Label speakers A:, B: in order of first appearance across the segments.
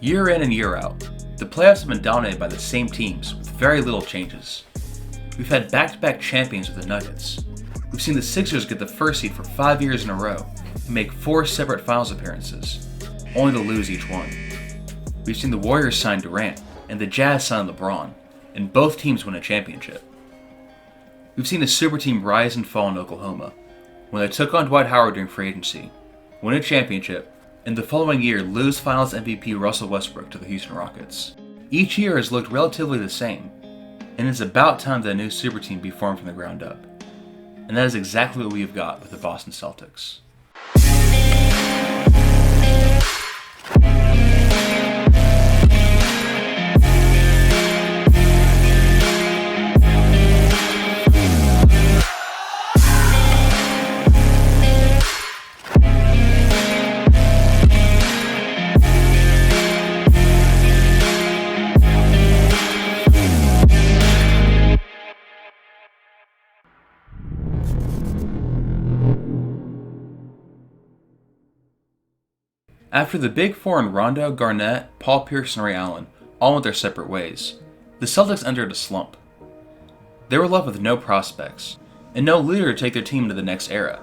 A: Year in and year out, the playoffs have been dominated by the same teams with very little changes. We've had back-to-back champions with the Nuggets. We've seen the Sixers get the first seed for 5 years in a row and make 4 separate finals appearances, only to lose each one. We've seen the Warriors sign Durant and the Jazz sign LeBron, and both teams win a championship. We've seen a super team rise and fall in Oklahoma, when they took on Dwight Howard during free agency, win a championship, and the following year lose Finals MVP Russell Westbrook to the Houston Rockets. Each year has looked relatively the same, and it's about time that a new super team be formed from the ground up. And that is exactly what we have got with the Boston Celtics. After the Big Four in Rondo, Garnett, Paul Pierce, and Ray Allen all went their separate ways, the Celtics entered a slump. They were left with no prospects, and no leader to take their team into the next era,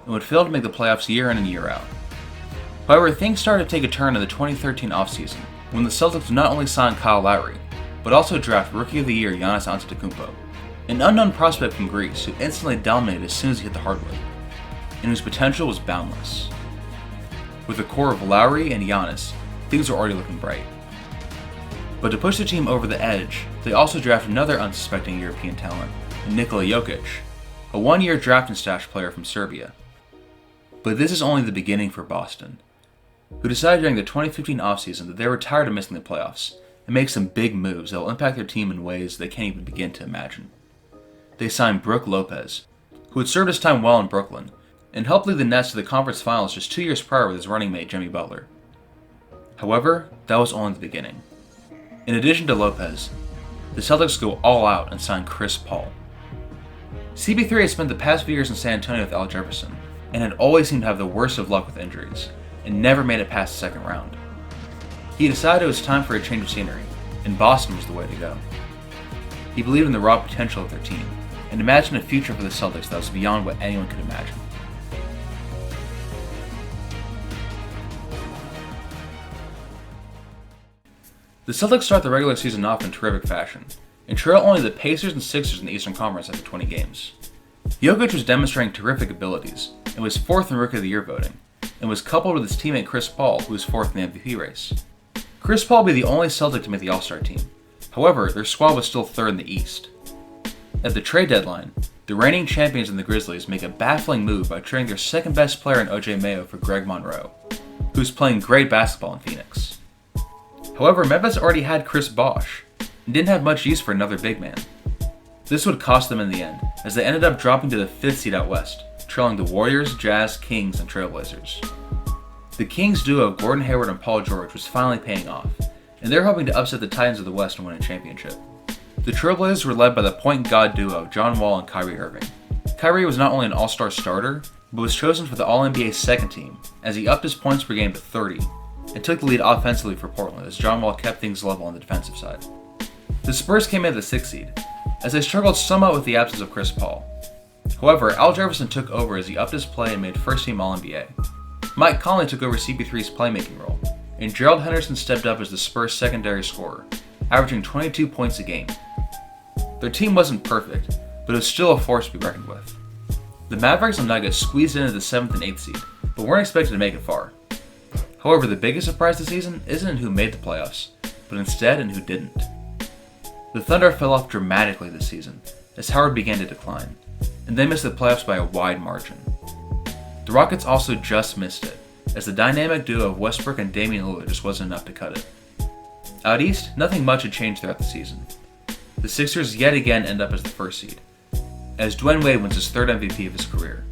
A: and would fail to make the playoffs year in and year out. However, things started to take a turn in the 2013 offseason, when the Celtics not only signed Kyle Lowry, but also draft Rookie of the Year Giannis Antetokounmpo, an unknown prospect from Greece who instantly dominated as soon as he hit the hardwood, and whose potential was boundless. With a core of Lowry and Giannis, things were already looking bright. But to push the team over the edge, they also drafted another unsuspecting European talent, Nikola Jokic, a one-year draft and stash player from Serbia. But this is only the beginning for Boston, who decided during the 2015 offseason that they were tired of missing the playoffs and make some big moves that will impact their team in ways they can't even begin to imagine. They signed Brook Lopez, who had served his time well in Brooklyn, and helped lead the Nets to the conference finals just 2 years prior with his running mate Jimmy Butler. However, that was only the beginning. In addition to Lopez, the Celtics go all out and sign Chris Paul. CP3 had spent the past few years in San Antonio with Al Jefferson, and had always seemed to have the worst of luck with injuries, and never made it past the second round. He decided it was time for a change of scenery, and Boston was the way to go. He believed in the raw potential of their team, and imagined a future for the Celtics that was beyond what anyone could imagine. The Celtics start the regular season off in terrific fashion, and trail only the Pacers and Sixers in the Eastern Conference after 20 games. Jokic was demonstrating terrific abilities, and was 4th in Rookie of the Year voting, and was coupled with his teammate Chris Paul, who was 4th in the MVP race. Chris Paul would be the only Celtic to make the All-Star team. However, their squad was still 3rd in the East. At the trade deadline, the reigning champions in the Grizzlies make a baffling move by trading their second best player in OJ Mayo for Greg Monroe, who was playing great basketball in Phoenix. However, Memphis already had Chris Bosh, and didn't have much use for another big man. This would cost them in the end, as they ended up dropping to the 5th seed out west, trailing the Warriors, Jazz, Kings, and Trailblazers. The Kings duo of Gordon Hayward and Paul George was finally paying off, and they're hoping to upset the Titans of the West and win a championship. The Trailblazers were led by the point guard duo of John Wall and Kyrie Irving. Kyrie was not only an all-star starter, but was chosen for the All-NBA second team, as he upped his points per game to 30, and took the lead offensively for Portland as John Wall kept things level on the defensive side. The Spurs came in at the 6th seed, as they struggled somewhat with the absence of Chris Paul. However, Al Jefferson took over as he upped his play and made first team All-NBA. Mike Conley took over CP3's playmaking role, and Gerald Henderson stepped up as the Spurs' secondary scorer, averaging 22 points a game. Their team wasn't perfect, but it was still a force to be reckoned with. The Mavericks and Nuggets squeezed into the 7th and 8th seed, but weren't expected to make it far. However, the biggest surprise this season isn't in who made the playoffs, but instead in who didn't. The Thunder fell off dramatically this season, as Howard began to decline, and they missed the playoffs by a wide margin. The Rockets also just missed it, as the dynamic duo of Westbrook and Damian Lillard just wasn't enough to cut it. Out east, nothing much had changed throughout the season. The Sixers yet again end up as the 1st seed, as Dwayne Wade wins his 3rd MVP of his career.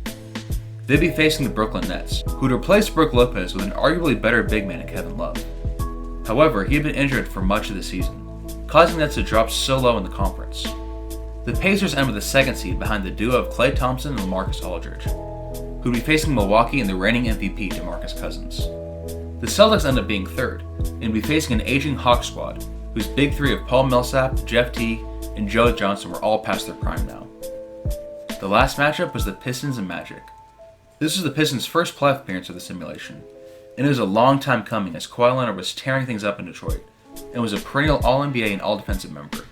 A: They'd be facing the Brooklyn Nets, who'd replaced Brook Lopez with an arguably better big man in Kevin Love. However, he had been injured for much of the season, causing the Nets to drop so low in the conference. The Pacers end with the 2nd seed behind the duo of Klay Thompson and LaMarcus Aldridge, who'd be facing Milwaukee and the reigning MVP DeMarcus Cousins. The Celtics end up being third, and would be facing an aging Hawks squad, whose big three of Paul Millsap, Jeff Teague, and Joe Johnson were all past their prime now. The last matchup was the Pistons and Magic. This was the Pistons' first playoff appearance of the simulation, and it was a long time coming as Kawhi Leonard was tearing things up in Detroit, and was a perennial All-NBA and All-Defensive member.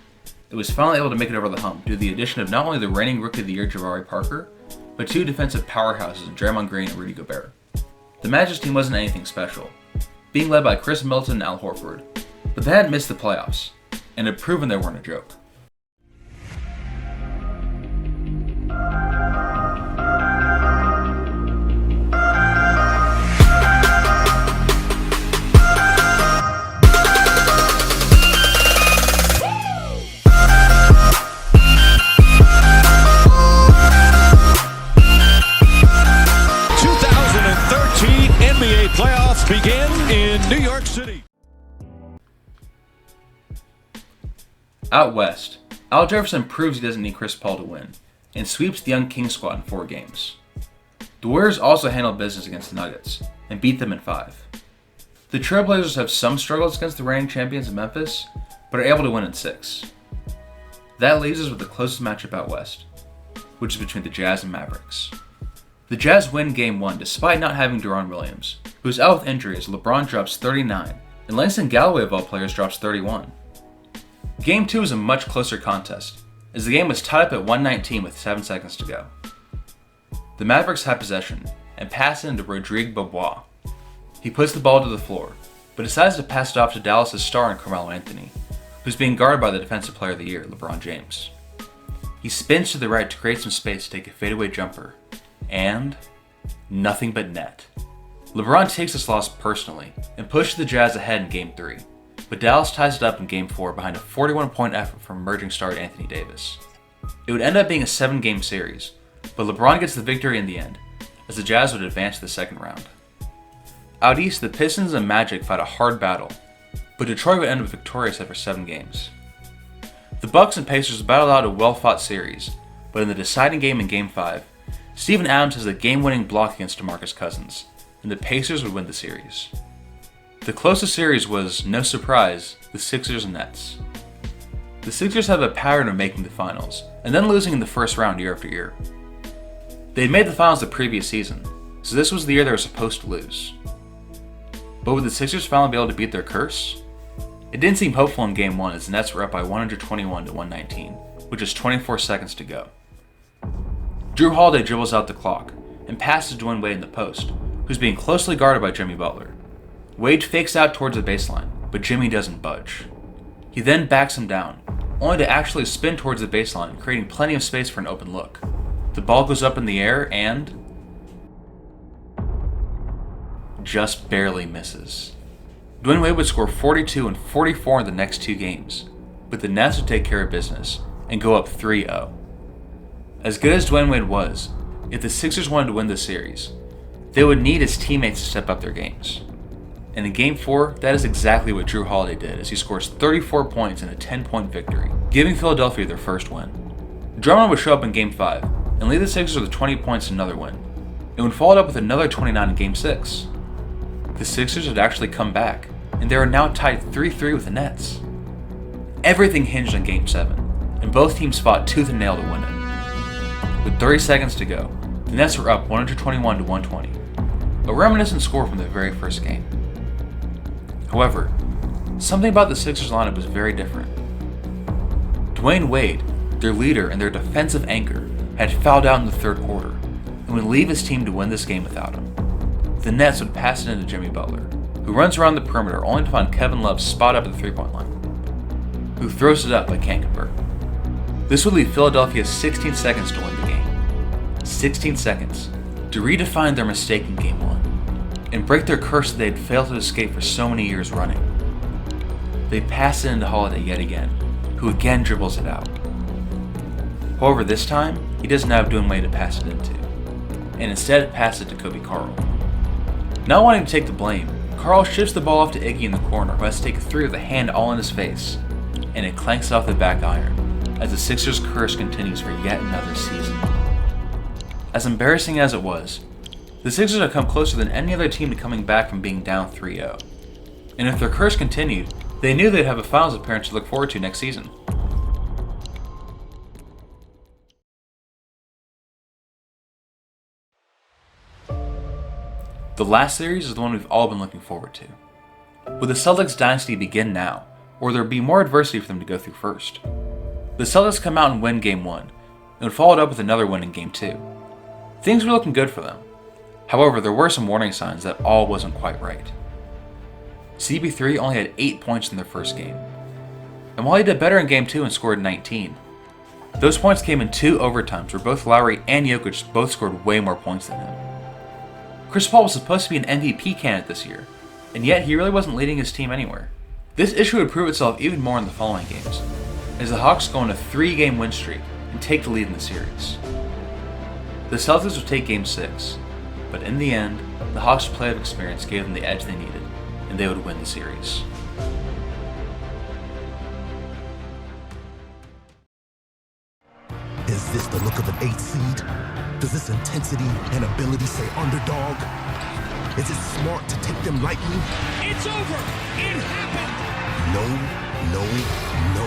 A: It was finally able to make it over the hump due to the addition of not only the reigning Rookie of the Year Jabari Parker, but two defensive powerhouses in Draymond Green and Rudy Gobert. The Magic's team wasn't anything special, being led by Chris Middleton and Al Horford, but they hadn't missed the playoffs, and had proven they weren't a joke.
B: NBA playoffs begin in New York City.
A: Out west, Al Jefferson proves he doesn't need Chris Paul to win, and sweeps the young Kings squad in 4 games. The Warriors also handled business against the Nuggets, and beat them in 5. The Trailblazers have some struggles against the reigning champions of Memphis, but are able to win in 6. That leaves us with the closest matchup out west, which is between the Jazz and Mavericks. The Jazz win Game 1 despite not having Deron Williams, who is out with injury as LeBron drops 39, and Langston Galloway of all players drops 31. Game 2 is a much closer contest, as the game was tied up at 119 with 7 seconds to go. The Mavericks had possession, and pass it into Rodrigue Beaubois. He puts the ball to the floor, but decides to pass it off to Dallas' star in Carmelo Anthony, who's being guarded by the Defensive Player of the Year, LeBron James. He spins to the right to create some space to take a fadeaway jumper, and nothing but net. LeBron takes this loss personally and pushes the Jazz ahead in Game 3, but Dallas ties it up in Game 4 behind a 41-point effort from emerging star Anthony Davis. It would end up being a 7-game series, but LeBron gets the victory in the end, as the Jazz would advance to the second round. Out east, the Pistons and Magic fought a hard battle, but Detroit would end up victorious after 7 games. The Bucks and Pacers battled out a well-fought series, but in the deciding game in Game 5, Steven Adams has a game-winning block against DeMarcus Cousins, and the Pacers would win the series. The closest series was, no surprise, the Sixers and Nets. The Sixers have a pattern of making the finals, and then losing in the first round year after year. They had made the finals the previous season, so this was the year they were supposed to lose. But would the Sixers finally be able to beat their curse? It didn't seem hopeful in Game 1 as the Nets were up by 121 to 119, with just 24 seconds to go. Drew Holiday dribbles out the clock and passes to Dwayne Wade in the post, who's being closely guarded by Jimmy Butler. Wade fakes out towards the baseline, but Jimmy doesn't budge. He then backs him down, only to actually spin towards the baseline, creating plenty of space for an open look. The ball goes up in the air and just barely misses. Dwayne Wade would score 42 and 44 in the next 2 games, but the Nets would take care of business and go up 3-0. As good as Dwayne Wade was, if the Sixers wanted to win this series, they would need his teammates to step up their games. And in Game 4, that is exactly what Drew Holiday did as he scores 34 points in a 10-point victory, giving Philadelphia their first win. Drummond would show up in Game 5 and lead the Sixers with 20 points in another win, and would follow it up with another 29 in Game 6. The Sixers had actually come back, and they are now tied 3-3 with the Nets. Everything hinged on Game 7, and both teams fought tooth and nail to win it. With 30 seconds to go, the Nets were up 121 to 120, a reminiscent score from their very first game. However, something about the Sixers lineup was very different. Dwayne Wade, their leader and their defensive anchor, had fouled out in the third quarter, and would leave his team to win this game without him. The Nets would pass it into Jimmy Butler, who runs around the perimeter only to find Kevin Love spot up at the three-point line, who throws it up but can't convert. This would leave Philadelphia 16 seconds to win the game. 16 seconds to redefine their mistake in Game 1 and break their curse that they had failed to escape for so many years running. They pass it into Holiday yet again, who again dribbles it out. However, this time, he doesn't have Dwayne Wade to pass it into, and instead passes it to Kobe Carl. Not wanting to take the blame, Carl shifts the ball off to Iggy in the corner, who has to take 3 with a hand all in his face, and it clanks off the back iron, as the Sixers' curse continues for yet another season. As embarrassing as it was, The Sixers have come closer than any other team to coming back from being down 3-0. And if their curse continued, they knew they'd have a finals appearance to look forward to next season. The last series is the one we've all been looking forward to. Will the Celtics dynasty begin now, or will there be more adversity for them to go through first? The Celtics come out and win Game 1, and would follow it up with another win in Game 2. Things were looking good for them. However, there were some warning signs that all wasn't quite right. CP3 only had 8 points in their first game. And while he did better in Game 2 and scored 19, those points came in 2 overtimes where both Lowry and Jokic both scored way more points than him. Chris Paul was supposed to be an MVP candidate this year, and yet he really wasn't leading his team anywhere. This issue would prove itself even more in the following games, as the Hawks go on a 3-game win streak and take the lead in the series. The Celtics would take Game 6, but in the end, the Hawks' playoff experience gave them the edge they needed, and they would win the series.
C: Is this the look of an 8th seed? Does this intensity and ability say underdog? Is it smart to take them lightly?
B: it's over. It happened.
C: No, no, no.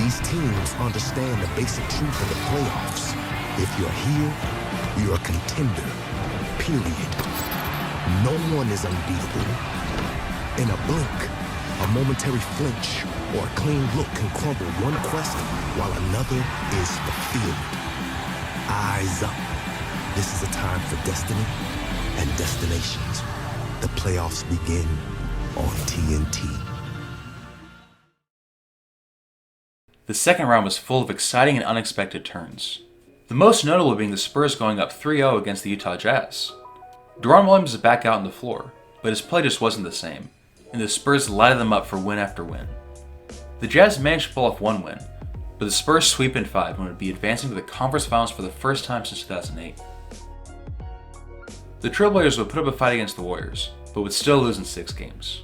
C: These teams understand the basic truth of the playoffs. If you're here, you're a contender. Period. No one is unbeatable. In a blink, a momentary flinch or a clean look can crumble one quest while another is fulfilled. Eyes up. This is a time for destiny and destinations. The playoffs begin on TNT.
A: The second round was full of exciting and unexpected turns. The most notable being the Spurs going up 3-0 against the Utah Jazz. Deron Williams is back out on the floor, but his play just wasn't the same, and the Spurs lighted them up for win after win. The Jazz managed to pull off one win, but the Spurs sweep in 5 and would be advancing to the conference finals for the first time since 2008. The Trailblazers would put up a fight against the Warriors, but would still lose in 6 games.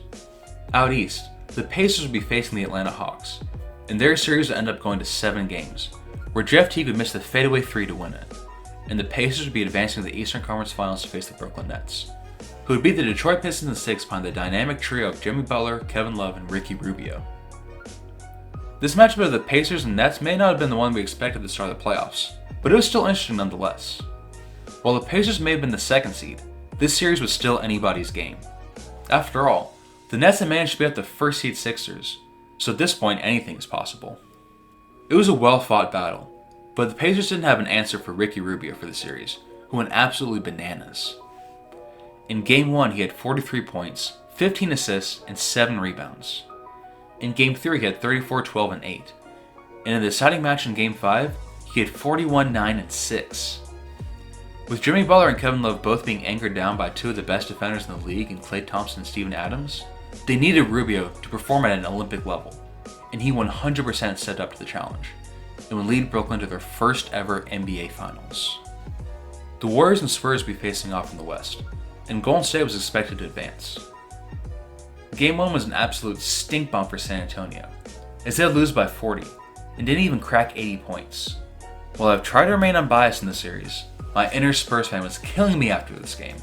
A: Out east, the Pacers would be facing the Atlanta Hawks, and their series would end up going to 7 games, where Jeff Teague would miss the fadeaway 3 to win it, and the Pacers would be advancing to the Eastern Conference Finals to face the Brooklyn Nets, who would beat the Detroit Pistons in 6 behind the dynamic trio of Jimmy Butler, Kevin Love, and Ricky Rubio. This matchup of the Pacers and Nets may not have been the one we expected at the start of the playoffs, but it was still interesting nonetheless. While the Pacers may have been the 2nd seed, this series was still anybody's game. After all, the Nets had managed to beat up the 1st seed Sixers, so at this point anything is possible. It was a well-fought battle, but the Pacers didn't have an answer for Ricky Rubio for the series, who went absolutely bananas. In Game 1 he had 43 points, 15 assists, and 7 rebounds. In Game 3 he had 34, 12, and 8. And in the deciding match in Game 5, he had 41, 9, and 6. With Jimmy Butler and Kevin Love both being anchored down by 2 of the best defenders in the league in Klay Thompson and Steven Adams, they needed Rubio to perform at an Olympic level, and he 100% stepped up to the challenge, and would lead Brooklyn to their first ever NBA Finals. The Warriors and Spurs would be facing off in the West, and Golden State was expected to advance. Game 1 was an absolute stink bomb for San Antonio, as they'd lose by 40, and didn't even crack 80 points. While I've tried to remain unbiased in the series, my inner Spurs fan was killing me after this game,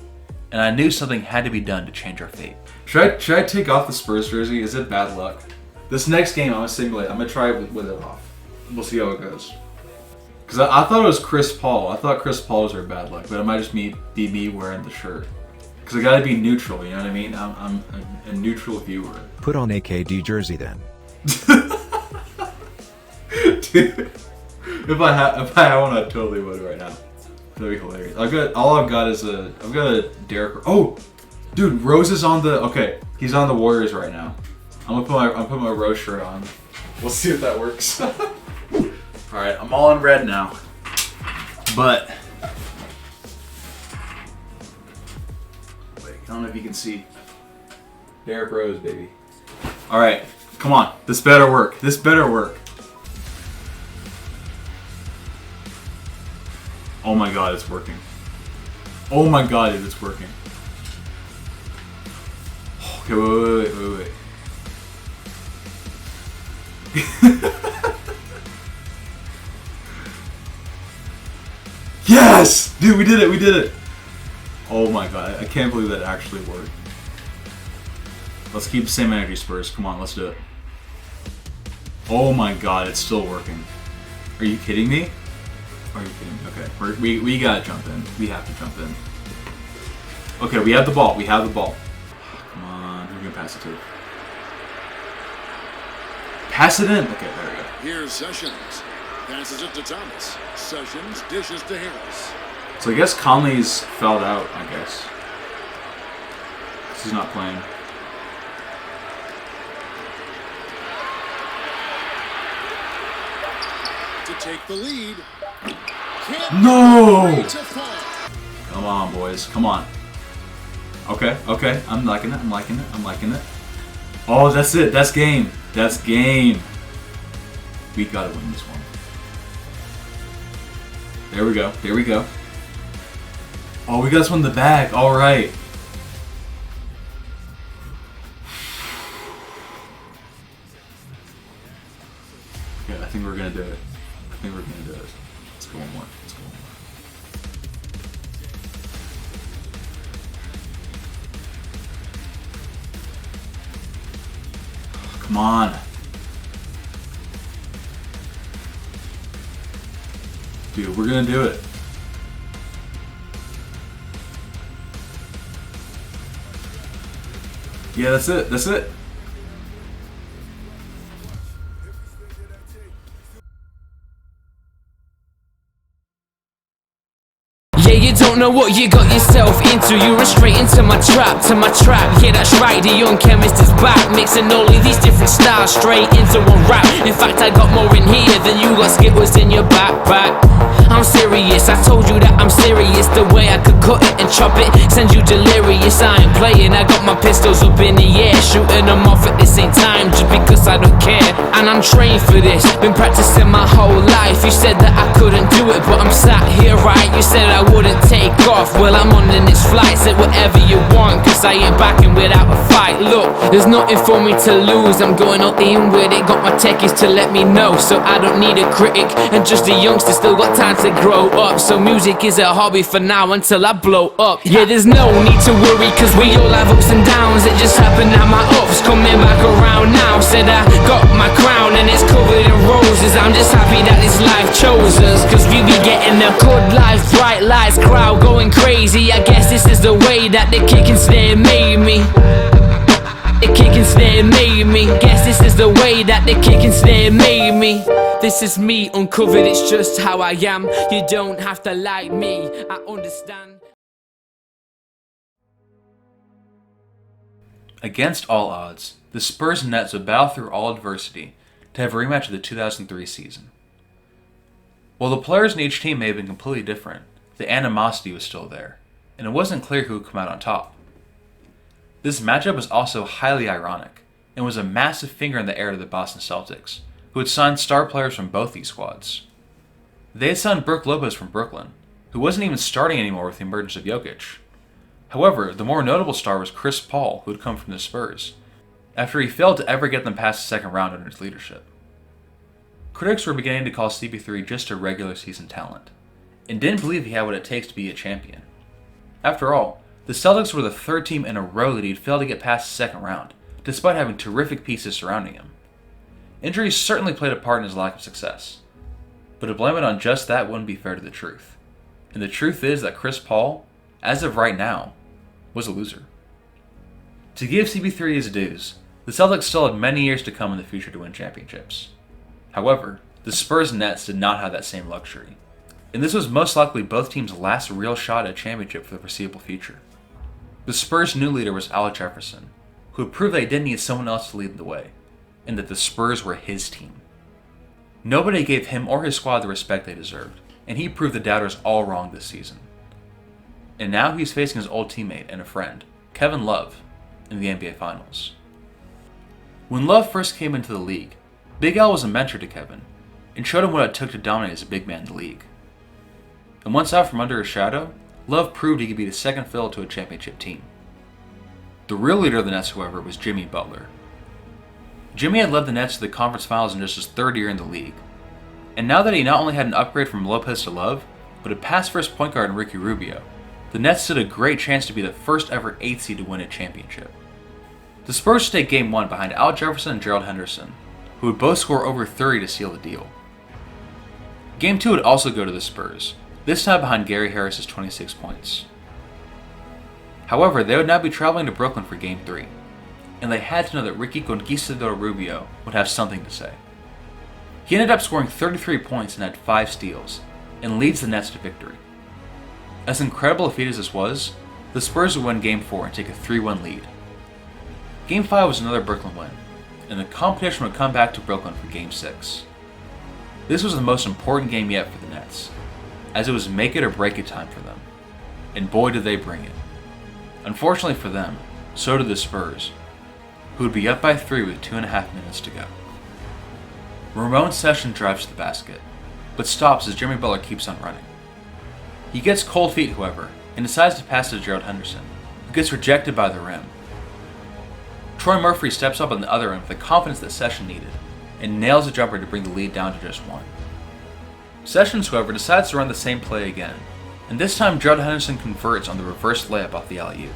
A: and I knew something had to be done to change our fate. Should I take off the Spurs jersey? Is it bad luck? This next game, I'm gonna simulate. I'm gonna try it with it off. We'll see how it goes. Because I thought it was Chris Paul. I thought Chris Paul was our bad luck, but it might just be me wearing the shirt. Because I gotta be neutral, you know what I mean? I'm a neutral viewer.
D: Put on a KD jersey then.
A: Dude, if I had one, I totally would right now. That'd be hilarious. I've got a Derrick. Oh, dude, Rose is on the. Okay, he's on the Warriors right now. I'm putting my Rose shirt on. We'll see if that works. All right, I'm all in red now. But wait, I don't know if you can see. Derrick Rose, baby. All right, come on. This better work. This better work. Oh my god, it's working. Oh my god, it's working. Okay, wait. Yes! Dude, we did it. Oh my god, I can't believe that actually worked. Let's keep the same energy, Spurs. Come on, let's do it. Oh my god, it's still working. Are you kidding me? Are you kidding me? Okay, we gotta jump in. We have to jump in. Okay, we have the ball. We have the ball. Come on, who are you gonna pass it to? Pass it in. Okay, there we go.
E: Here's Sessions. Passes it to Thomas. Sessions dishes to Harris.
A: So I guess Conley's fouled out, I guess. He's not playing.
E: To take the lead.
A: No! Come on, boys. Come on. Okay, okay. I'm liking it. I'm liking it. I'm liking it. Oh, that's it. That's game. That's game. We gotta win this one. There we go. There we go. Oh, we got this one in the bag. All right. Yeah, I think we're gonna do it. I think we're gonna do it. Let's go one more. Let's go one more. Come on. Dude, we're gonna do it. Yeah, that's it. That's it.
F: Yeah, you don't know what you got yourself into. You run straight into my trap, Yeah, that's right, the young chemist is back, mixing all of these different styles straight into one rap. In fact, I got more in here than you got Skittles in your backpack. I'm serious, I told you that I'm serious. The way I could cut it and chop it, send you delirious. I ain't playing, I got my pistols up in the air, shooting them off at the same time just because I don't care. And I'm trained for this, been practicing my whole life. You said that I couldn't do it, but I'm sat here right. You said I wouldn't take off, well I'm on the next flight. Say whatever you want, cause I ain't backing without a fight. Look, there's nothing for me to lose, I'm going all in with it. Got my techies to let me know, so I don't need a critic. And just a youngster, still got time to grow up. So music is a hobby for now until I blow up. Yeah, there's no need to worry, cause we all have ups and downs. It just happened that my ups coming back around now. Said I got my crown and it's covered in roses. I'm just happy that this life chose us, cause we be getting the good life, bright lights, crowd going crazy. I guess this is the way that the kick and snare made me. The kick and snare made me. Guess this is the way that the kick and snare made me. This is me uncovered, it's just how I am. You don't have to like me, I understand.
A: Against all odds, the Spurs and Nets would battle through all adversity to have a rematch of the 2003 season. While the players in each team may have been completely different, the animosity was still there, and it wasn't clear who would come out on top. This matchup was also highly ironic, and was a massive finger in the air to the Boston Celtics, who had signed star players from both these squads. They had signed Brook Lopez from Brooklyn, who wasn't even starting anymore with the emergence of Jokic. However, the more notable star was Chris Paul, who had come from the Spurs, after he failed to ever get them past the second round under his leadership. Critics were beginning to call CP3 just a regular season talent, and didn't believe he had what it takes to be a champion. After all, the Celtics were the third team in a row that he'd failed to get past the second round, despite having terrific pieces surrounding him. Injuries certainly played a part in his lack of success, but to blame it on just that wouldn't be fair to the truth. And the truth is that Chris Paul, as of right now, was a loser. To give CP3 his dues, the Celtics still had many years to come in the future to win championships. However, the Spurs and Nets did not have that same luxury, and this was most likely both teams' last real shot at a championship for the foreseeable future. The Spurs' new leader was Alec Jefferson, who had proved they didn't need someone else to lead the way, and that the Spurs were his team. Nobody gave him or his squad the respect they deserved, and he proved the doubters all wrong this season. And now he's facing his old teammate and a friend, Kevin Love, in the NBA Finals. When Love first came into the league, Big Al was a mentor to Kevin, and showed him what it took to dominate as a big man in the league. And once out from under his shadow, Love proved he could be the second fiddle to a championship team. The real leader of the Nets, however, was Jimmy Butler. Jimmy had led the Nets to the conference finals in just his third year in the league, and now that he not only had an upgrade from Lopez to Love, but a pass-first point guard in Ricky Rubio, the Nets stood a great chance to be the first ever 8th seed to win a championship. The Spurs take Game 1 behind Al Jefferson and Gerald Henderson, who would both score over 30 to seal the deal. Game 2 would also go to the Spurs, this time behind Gary Harris's 26 points. However, they would now be traveling to Brooklyn for Game 3, and they had to know that Ricky Conquistador Rubio would have something to say. He ended up scoring 33 points and had 5 steals, and leads the Nets to victory. As incredible a feat as this was, the Spurs would win Game 4 and take a 3-1 lead. Game 5 was another Brooklyn win, and the competition would come back to Brooklyn for Game 6. This was the most important game yet for the Nets, as it was make it or break it time for them, and boy did they bring it. Unfortunately for them, so did the Spurs, who would be up by 3 with 2.5 minutes to go. Ramon Sessions drives to the basket, but stops as Jimmy Butler keeps on running. He gets cold feet, however, and decides to pass to Gerald Henderson, who gets rejected by the rim. Troy Murphy steps up on the other end with the confidence that Sessions needed, and nails a jumper to bring the lead down to just 1. Sessions, however, decides to run the same play again, and this time Gerald Henderson converts on the reverse layup off the alley-oop.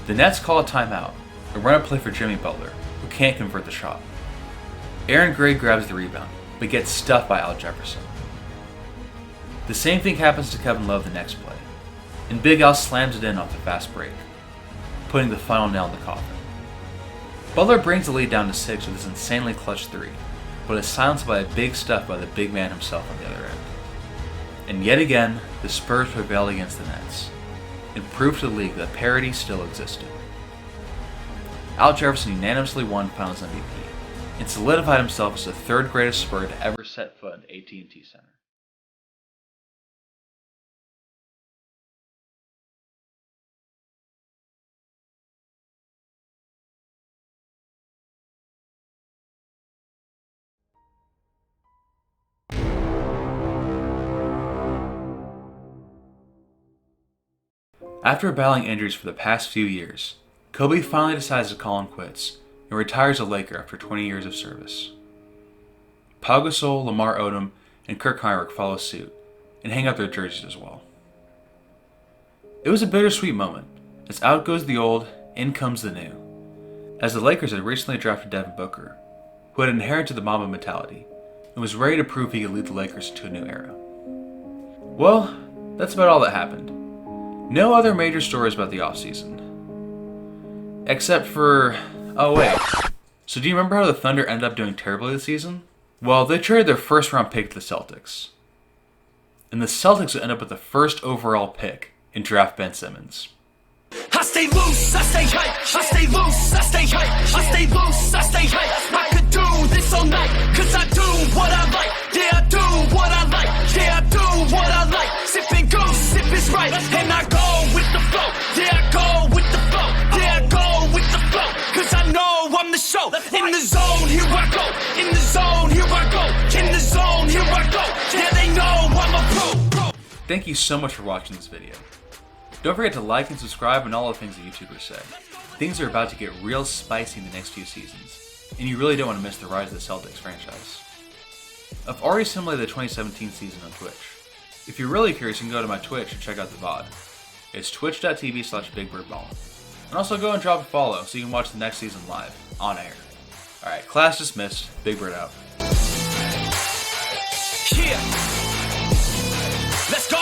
A: The Nets call a timeout and run a play for Jimmy Butler, who can't convert the shot. Aaron Gray grabs the rebound, but gets stuffed by Al Jefferson. The same thing happens to Kevin Love the next play, and Big Al slams it in off the fast break, putting the final nail in the coffin. Butler brings the lead down to 6 with his insanely clutch 3, but is silenced by a big stuff by the big man himself on the other end. And yet again, the Spurs prevailed against the Nets, and proved to the league that parity still existed. Al Jefferson unanimously won Finals MVP, and solidified himself as the 3rd greatest Spur to ever set foot in AT&T Center. After battling injuries for the past few years, Kobe finally decides to call him quits and retires a Laker after 20 years of service. Pau Gasol, Lamar Odom, and Kirk Hinrich follow suit and hang up their jerseys as well. It was a bittersweet moment, as out goes the old, in comes the new, as the Lakers had recently drafted Devin Booker, who had inherited the Mamba mentality and was ready to prove he could lead the Lakers into a new era. Well, that's about all that happened. No other major stories about the offseason. Except for... oh wait. So do you remember how the Thunder ended up doing terribly this season? Well, they traded their first round pick to the Celtics. And the Celtics would end up with the first overall pick and draft Ben Simmons.
F: I stay loose, I stay hype, I stay loose, I stay hype, I stay loose, I stay hype. I could do this all night, cause I do what I like. Yeah, I do what I like, yeah, I do what I like. Sipping goose, sip is right, and I go with the flow. Yeah, I go with the flow, yeah, I go with the flow. Cause I know I'm the show. In the zone, here I go. In the zone, here I go. In the zone, here I go. Yeah, they know I'm a pro.
A: Thank you so much for watching this video. Don't forget to like and subscribe and all the things that YouTubers say. Things are about to get real spicy in the next few seasons, and you really don't want to miss the rise of the Celtics franchise. I've already simulated the 2017 season on Twitch. If you're really curious, you can go to my Twitch and check out the VOD. It's twitch.tv/BigBirdBallin'. And also go and drop a follow so you can watch the next season live, on air. Alright, class dismissed. Big Bird out.
F: Yeah. Let's go.